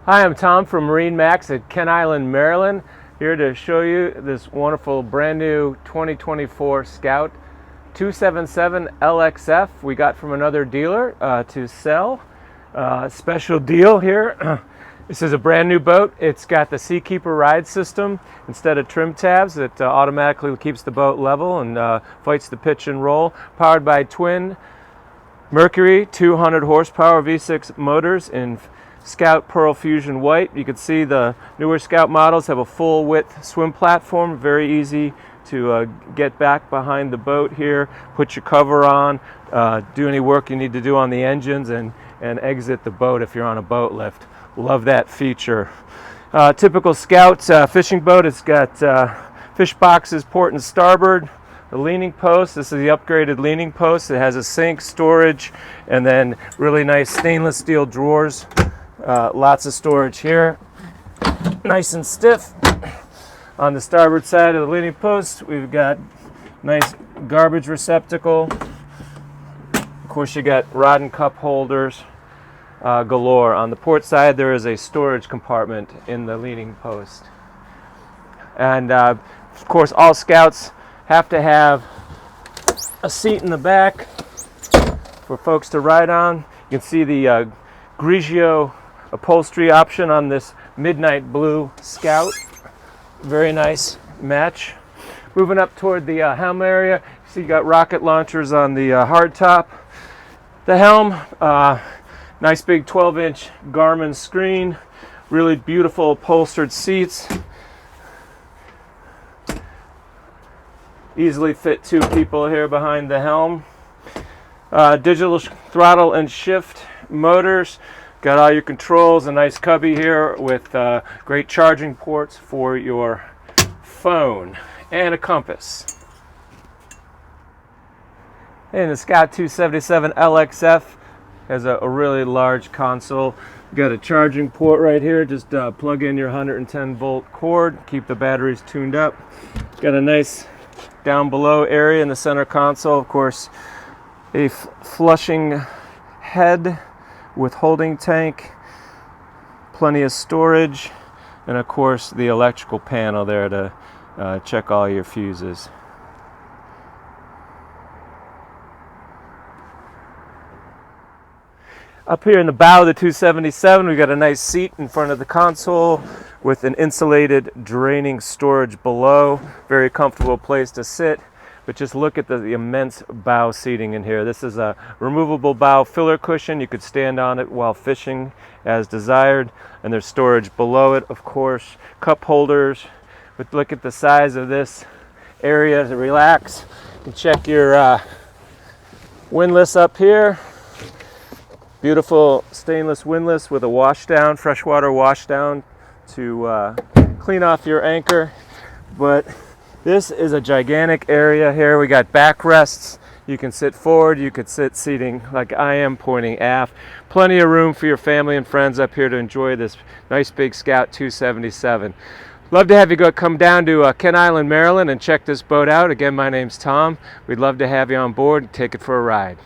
Hi, I'm Tom from MarineMax at Kent Island, Maryland, here to show you this wonderful brand new 2024 Scout 277 LXF we got from another dealer to sell. Special deal here. This is a brand new boat. It's got the Seakeeper ride system instead of trim tabs. It automatically keeps the boat level and fights the pitch and roll. Powered by twin Mercury 200 horsepower V6 motors in Scout Pearl Fusion White. You can see the newer Scout models have a full width swim platform, very easy to get back behind the boat here, put your cover on, do any work you need to do on the engines, and exit the boat if you're on a boat lift. Love that feature. Typical Scout fishing boat. It's got fish boxes port and starboard, the leaning post. This is the upgraded leaning post. It has a sink, storage, and then really nice stainless steel drawers. Lots of storage here, nice and stiff. On the starboard side of the leaning post, we've got nice garbage receptacle. Of course, you got rod and cup holders galore. On the port side, there is a storage compartment in the leaning post. And of course, all Scouts have to have a seat in the back for folks to ride on. You can see the Grigio upholstery option on this midnight blue Scout. Very nice match. Moving up toward the helm area, you see you got rocket launchers on the hardtop. The helm, nice big 12-inch Garmin screen, really beautiful upholstered seats. Easily fit two people here behind the helm. Digital throttle and shift motors. Got all your controls, a nice cubby here with great charging ports for your phone and a compass. And the Scout 277 LXF has a really large console. Got a charging port right here. Just plug in your 110 volt cord, keep the batteries tuned up. Got a nice down below area in the center console. Of course, a flushing head with holding tank, plenty of storage, and of course the electrical panel there to check all your fuses. Up here in the bow of the 277, we got a nice seat in front of the console with an insulated draining storage below. Very comfortable place to sit. But just look at the immense bow seating in here. This is a removable bow filler cushion. You could stand on it while fishing as desired. And there's storage below it, of course. Cup holders. But look at the size of this area to relax. You can check your windlass up here. Beautiful stainless windlass with a washdown, freshwater washdown to clean off your anchor. But this is a gigantic area here. We got backrests. You can sit forward, you could sit seating like I am, pointing aft. Plenty of room for your family and friends up here to enjoy this nice big Scout 277. Love to have you come down to Kent Island, Maryland and check this boat out. Again, my name's Tom. We'd love to have you on board and take it for a ride.